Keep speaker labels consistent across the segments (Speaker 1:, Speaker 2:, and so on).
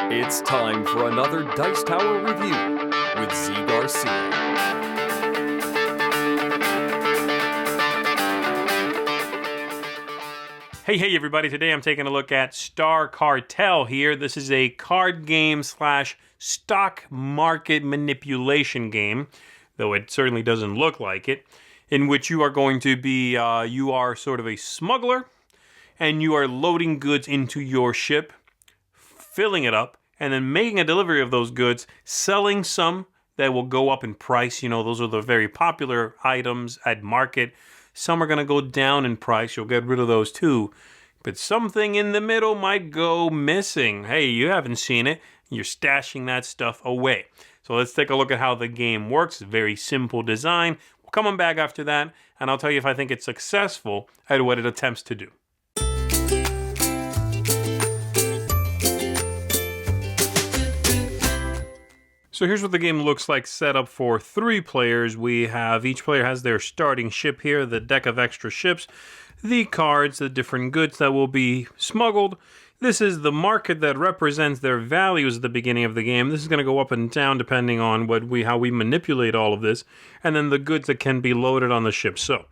Speaker 1: It's time for another Dice Tower review with Z Garcia.
Speaker 2: Hey everybody, today I'm taking a look at Star Cartel here. This is a card game slash stock market manipulation game, though it certainly doesn't look like it, in which you are going to be, you are sort of a smuggler, and you are loading goods into your ship, filling it up, and then making a delivery of those goods, selling some that will go up in price. You know, those are the very popular items at market. Some are going to go down in price. You'll get rid of those too. But something in the middle might go missing. Hey, you haven't seen it. You're stashing that stuff away. So let's take a look at how the game works. Very simple design. We'll come on back after that, and I'll tell you if I think it's successful at what it attempts to do. So here's what the game looks like set up for 3 players. Each player has their starting ship here, the deck of extra ships, the cards, the different goods that will be smuggled. This is the market that represents their values at the beginning of the game. This is going to go up and down depending on how we manipulate all of this, and then the goods that can be loaded on the ship. So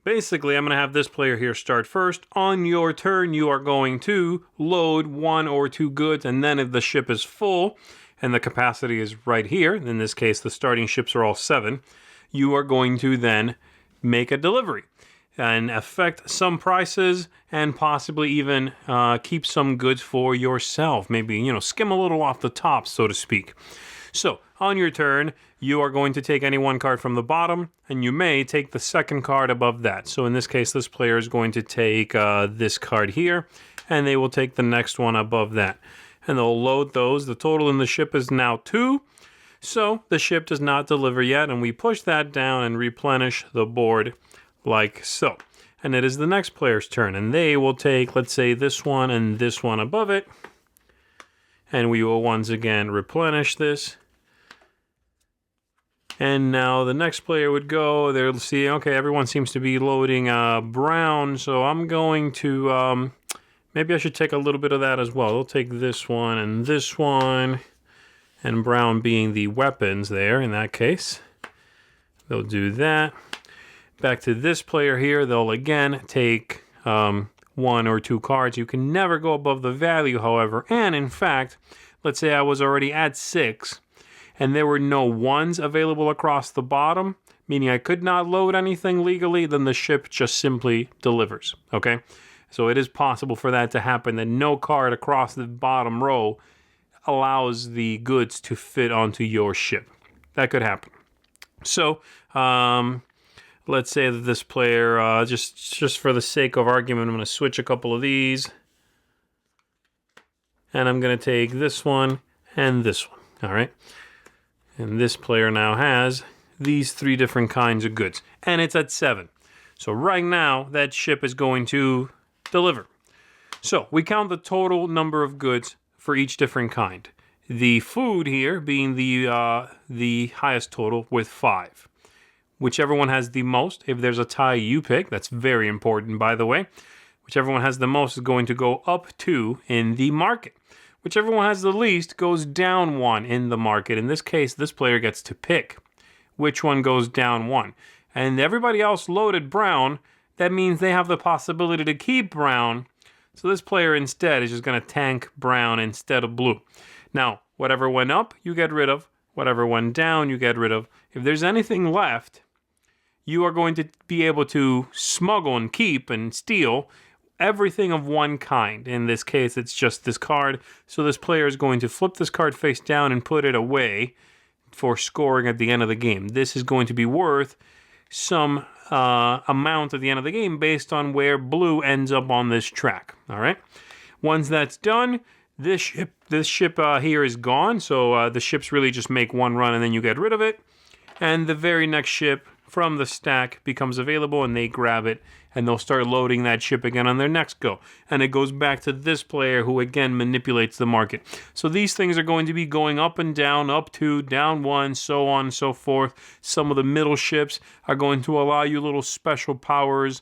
Speaker 2: basically, I'm going to have this player here start first. On your turn, you are going to load 1 or 2 goods, and then if the ship is full, and the capacity is right here, in this case the starting ships are all 7, you are going to then make a delivery and affect some prices and possibly even keep some goods for yourself. Maybe, skim a little off the top, so to speak. So, on your turn, you are going to take any one card from the bottom, and you may take the second card above that. So in this case, this player is going to take this card here, and they will take the next one above that. And they'll load those. The total in the ship is now 2. So the ship does not deliver yet, and we push that down and replenish the board like so. And it is the next player's turn, and they will take, let's say, this one and this one above it. And we will once again replenish this. And now the next player would go, they'll see, okay, everyone seems to be loading brown, so I'm going to... maybe I should take a little bit of that as well. They'll take this one, and brown being the weapons there in that case. They'll do that. Back to this player here, they'll again take 1 or 2 cards. You can never go above the value, however. And in fact, let's say I was already at 6, and there were no 1s available across the bottom, meaning I could not load anything legally, then the ship just simply delivers, okay? So it is possible for that to happen, that no card across the bottom row allows the goods to fit onto your ship. That could happen. So let's say that this player, just for the sake of argument, I'm going to switch a couple of these. And I'm going to take this one and this one. All right. And this player now has these 3 different kinds of goods. And it's at 7. So right now, that ship is going to deliver. So we count the total number of goods for each different kind. The food here being the highest total with 5. Whichever one has the most, if there's a tie, you pick. That's very important, by the way. Whichever one has the most is going to go up 2 in the market. Whichever one has the least goes down 1 in the market. In this case, this player gets to pick which one goes down 1. And everybody else loaded brown. That means they have the possibility to keep brown. So this player instead is just going to tank brown instead of blue. Now, whatever went up, you get rid of. Whatever went down, you get rid of. If there's anything left, you are going to be able to smuggle and keep and steal everything of one kind. In this case, it's just this card. So this player is going to flip this card face down and put it away for scoring at the end of the game. This is going to be worth some amount at the end of the game based on where blue ends up on this track. All right. Once that's done, this ship here is gone. So the ships really just make one run and then you get rid of it. And the very next ship from the stack becomes available and they grab it and they'll start loading that ship again on their next go. And it goes back to this player who again manipulates the market. So these things are going to be going up and down, up 2, down 1, so on and so forth. Some of the middle ships are going to allow you little special powers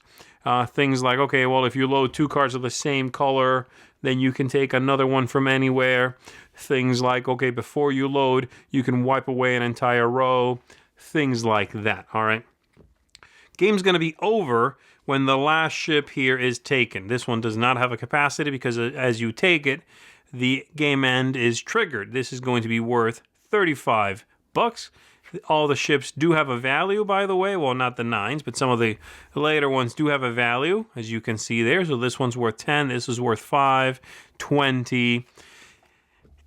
Speaker 2: Things like, okay, well, if you load 2 cards of the same color, then you can take another one from anywhere. Things like, okay, before you load, you can wipe away an entire row. Things like that, all right? Game's going to be over when the last ship here is taken. This one does not have a capacity because as you take it, the game end is triggered. This is going to be worth $35. All the ships do have a value, by the way. Well, not the 9s, but some of the later ones do have a value, as you can see there. So this one's worth 10, this is worth 5, 20.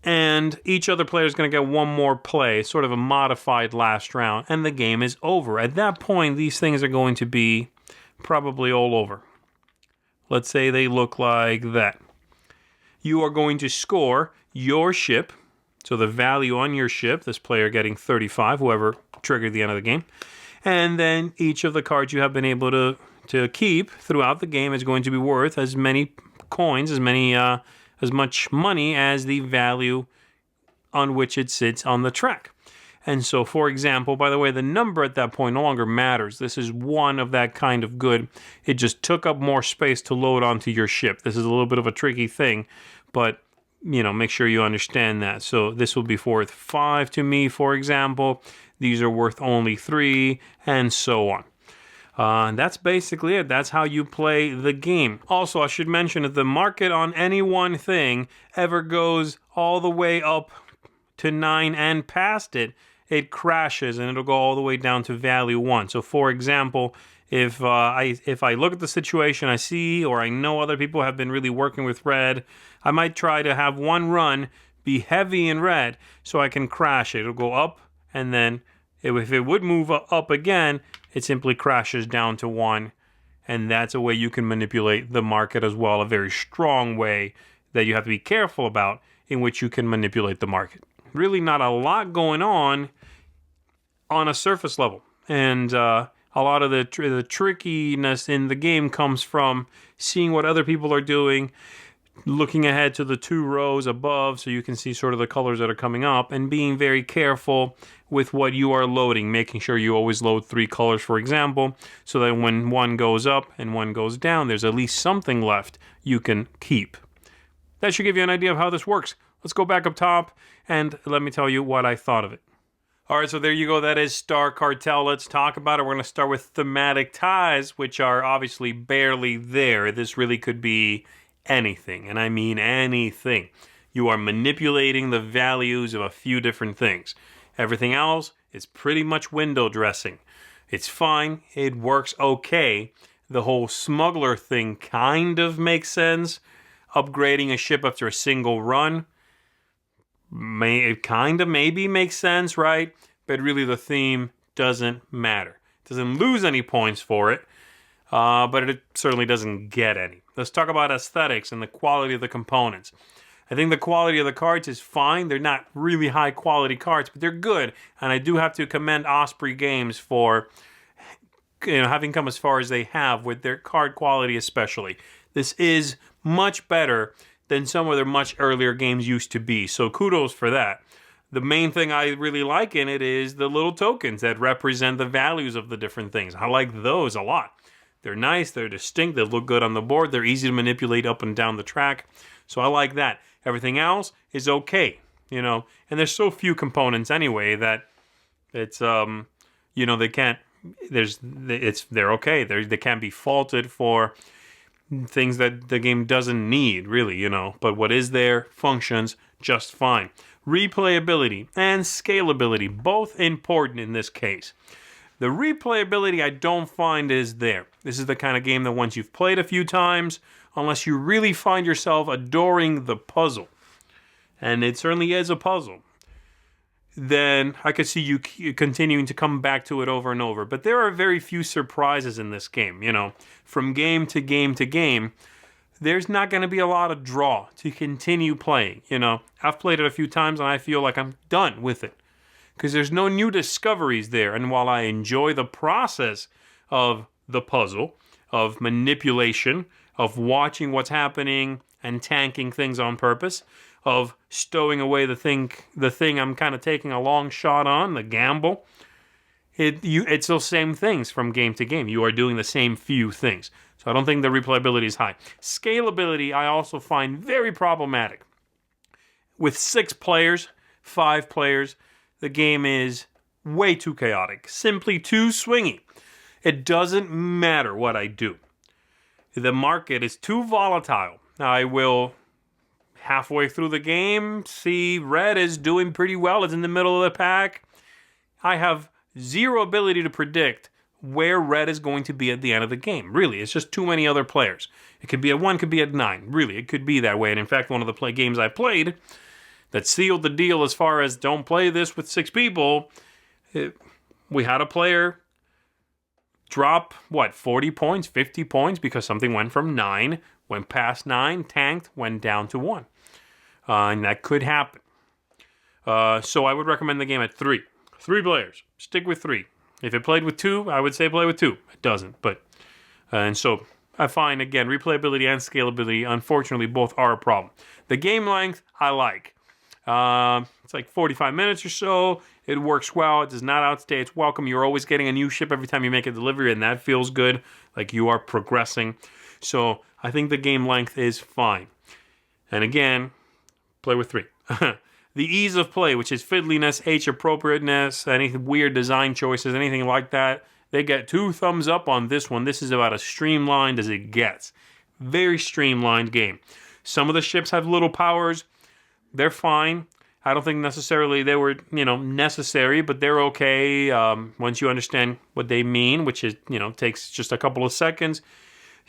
Speaker 2: And each other player is going to get one more play, sort of a modified last round, and the game is over. At that point, these things are going to be probably all over. Let's say they look like that. You are going to score your ship. So the value on your ship, this player getting 35, whoever triggered the end of the game. And then each of the cards you have been able to keep throughout the game is going to be worth as many coins, as much money as the value on which it sits on the track. And so, for example, by the way, the number at that point no longer matters. This is one of that kind of good. It just took up more space to load onto your ship. This is a little bit of a tricky thing, but make sure you understand that. So this will be worth 5 to me, for example. These are worth only 3, and so on. That's basically it. That's how you play the game. Also, I should mention that the market on any one thing ever goes all the way up to 9 and past it, it crashes and it'll go all the way down to value 1. So, for example, if I look at the situation, I see or I know other people have been really working with red, I might try to have one run be heavy in red so I can crash it. It'll go up, and then if it would move up again, it simply crashes down to 1. And that's a way you can manipulate the market as well, a very strong way that you have to be careful about in which you can manipulate the market. Really not a lot going on a surface level. And a lot of the trickiness in the game comes from seeing what other people are doing, looking ahead to the 2 rows above so you can see sort of the colors that are coming up, and being very careful with what you are loading, making sure you always load 3 colors, for example, so that when one goes up and one goes down, there's at least something left you can keep. That should give you an idea of how this works. Let's go back up top and let me tell you what I thought of it. All right, so there you go. That is Star Cartel. Let's talk about it. We're going to start with thematic ties, which are obviously barely there. This really could be anything, and I mean anything. You are manipulating the values of a few different things. Everything else is pretty much window dressing. It's fine. It works okay. The whole smuggler thing kind of makes sense. Upgrading a ship after a single run, maybe makes sense, right? But really the theme doesn't matter. It doesn't lose any points for it, but it certainly doesn't get any. Let's talk about aesthetics and the quality of the components. I think the quality of the cards is fine. They're not really high quality cards, but they're good. And I do have to commend Osprey Games for having come as far as they have with their card quality especially. This is much better than some of their much earlier games used to be. So kudos for that. The main thing I really like in it is the little tokens that represent the values of the different things. I like those a lot. They're nice, they're distinct, they look good on the board, they're easy to manipulate up and down the track. So I like that. Everything else is okay, and there's so few components anyway that it's they can't they're okay. They can't be faulted for things that the game doesn't need, really, but what is there functions just fine. Replayability and scalability, both important in this case. The replayability I don't find is there. This is the kind of game that once you've played a few times, unless you really find yourself adoring the puzzle, and it certainly is a puzzle, then I could see you continuing to come back to it over and over. But there are very few surprises in this game, From game to game to game, there's not going to be a lot of draw to continue playing, I've played it a few times and I feel like I'm done with it, because there's no new discoveries there. And while I enjoy the process of the puzzle, of manipulation, of watching what's happening and tanking things on purpose, of stowing away the thing I'm kind of taking a long shot on, the gamble, it's those same things from game to game. You are doing the same few things. So So I don't think the replayability is high. Scalability, I also find very problematic. With 6 players, 5 players, the game is way too chaotic. Simply too swingy. It doesn't matter what I do. The market is too volatile. I will, halfway through the game, see red is doing pretty well. It's in the middle of the pack. I have zero ability to predict where red is going to be at the end of the game. Really, it's just too many other players. It could be at 1, could be at 9. Really, it could be that way. And in fact, one of the games I played that sealed the deal as far as don't play this with 6 people, we had a player drop, 40 points, 50 points, because something went from 9, went past 9, tanked, went down to 1. And that could happen. So I would recommend the game at 3. 3 players. Stick with 3. If it played with 2, I would say play with 2. It doesn't, but... and so I find, again, replayability and scalability, unfortunately, both are a problem. The game length, I like. It's like 45 minutes or so. It works well. It does not outstay its welcome. You're always getting a new ship every time you make a delivery, and that feels good. Like you are progressing. So I think the game length is fine. And again, play with 3. The ease of play, which is fiddliness, age-appropriateness, any weird design choices, anything like that, they get 2 thumbs up on this one. This is about as streamlined as it gets. Very streamlined game. Some of the ships have little powers. They're fine. I don't think necessarily they were, necessary, but they're okay once you understand what they mean, which is, takes just a couple of seconds.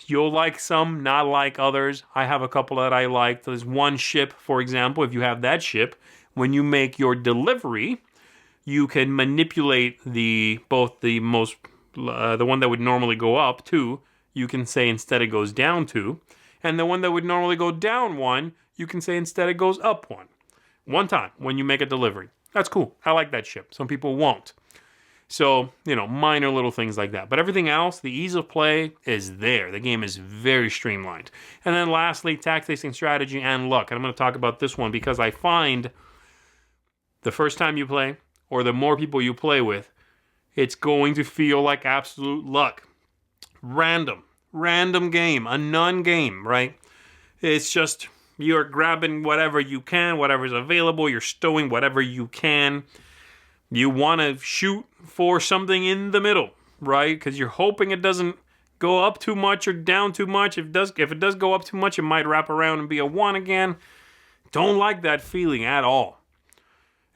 Speaker 2: You'll like some, not like others. I have a couple that I like. There's one ship, for example. If you have that ship, when you make your delivery, you can manipulate the one that would normally go up 2. You can say instead it goes down 2, and the one that would normally go down 1, you can say instead it goes up 1. One time when you make a delivery. That's cool. I like that ship. Some people won't. So, minor little things like that. But everything else, the ease of play is there. The game is very streamlined. And then lastly, tactics and strategy and luck. And I'm going to talk about this one because I find the first time you play, or the more people you play with, it's going to feel like absolute luck. Random game, a none game, right? It's just... you're grabbing whatever you can, whatever's available. You're stowing whatever you can. You want to shoot for something in the middle, right? Because you're hoping it doesn't go up too much or down too much. If it does go up too much, it might wrap around and be a 1 again. Don't like that feeling at all.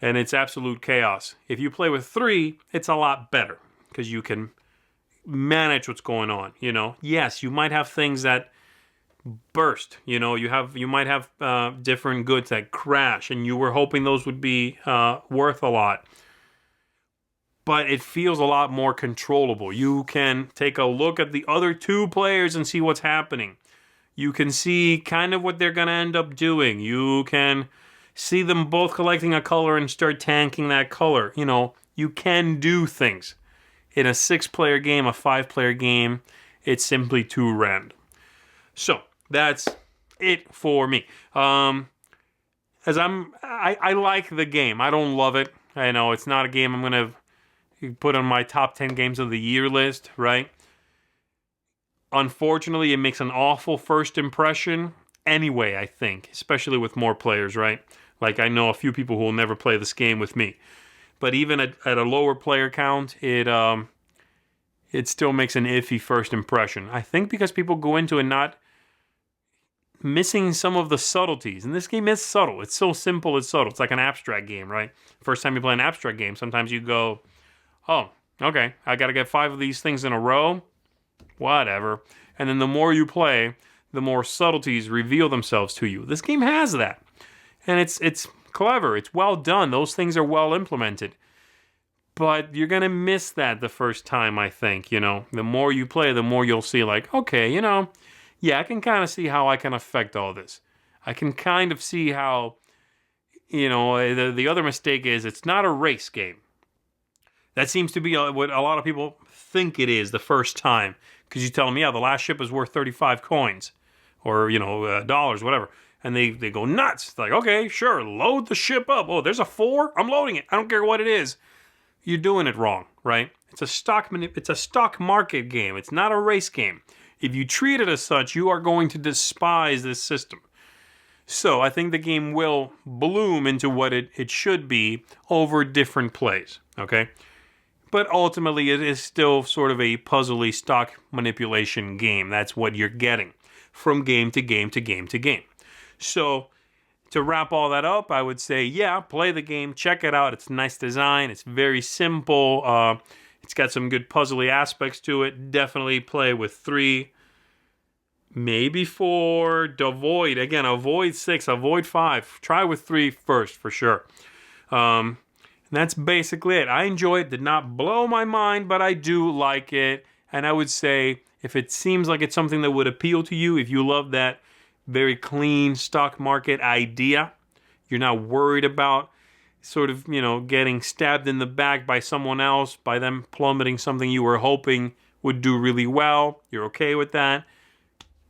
Speaker 2: And it's absolute chaos. If you play with 3, it's a lot better because you can manage what's going on. Yes, you might have things that burst. You might have different goods that crash, and you were hoping those would be worth a lot. But it feels a lot more controllable. You can take a look at the other 2 players and see what's happening. You can see kind of what they're going to end up doing. You can see them both collecting a color and start tanking that color. You can do things. In a 6-player game, a 5-player game, it's simply too random. So, that's it for me. I like the game. I don't love it. I know it's not a game I'm going to put on my top 10 games of the year list, right? Unfortunately, it makes an awful first impression anyway, I think, especially with more players, right? Like I know a few people who will never play this game with me. But even at a lower player count, it still makes an iffy first impression. I think because people go into it not missing some of the subtleties. And this game is subtle. It's so simple, it's subtle. It's like an abstract game, right? First time you play an abstract game, sometimes you go, oh, okay, I got to get 5 of these things in a row. Whatever. And then the more you play, the more subtleties reveal themselves to you. This game has that. And it's clever. It's well done. Those things are well implemented. But you're going to miss that the first time, I think. The more you play, the more you'll see like, okay, yeah, I can kind of see how I can affect all this. I can kind of see how, the other mistake is it's not a race game. That seems to be what a lot of people think it is the first time. Because you tell them, yeah, the last ship is worth 35 coins. Or, dollars, whatever. And they go nuts. It's like, okay, sure, load the ship up. Oh, there's a 4? I'm loading it. I don't care what it is. You're doing it wrong, right? It's a stock market game. It's not a race game. If you treat it as such, you are going to despise this system. So I think the game will bloom into what it should be over different plays, okay? But ultimately, it is still sort of a puzzly stock manipulation game. That's what you're getting from game to game to game to game. So to wrap all that up, I would say, yeah, play the game. Check it out. It's nice design. It's very simple. It's got some good puzzly aspects to it. Definitely play with 3, maybe 4. Avoid, again, avoid 6, avoid 5. Try with 3 first, for sure. And that's basically it. I enjoy it. Did not blow my mind, but I do like it. And I would say, if it seems like it's something that would appeal to you, if you love that very clean stock market idea, you're not worried about sort of, getting stabbed in the back by someone else, by them plummeting something you were hoping would do really well, you're okay with that,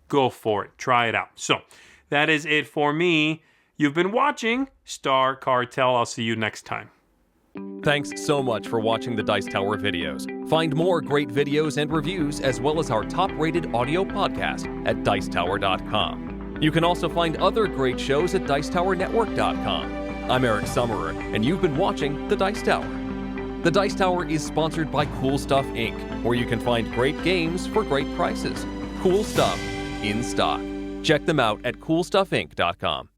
Speaker 2: go for it. Try it out. So that is it for me. You've been watching Star Cartel. I'll see you next time.
Speaker 1: Thanks so much for watching the Dice Tower videos. Find more great videos and reviews, as well as our top-rated audio podcast at Dicetower.com. You can also find other great shows at Dicetowernetwork.com. I'm Eric Summerer, and you've been watching The Dice Tower. The Dice Tower is sponsored by Cool Stuff Inc., where you can find great games for great prices. Cool stuff in stock. Check them out at CoolStuffInc.com.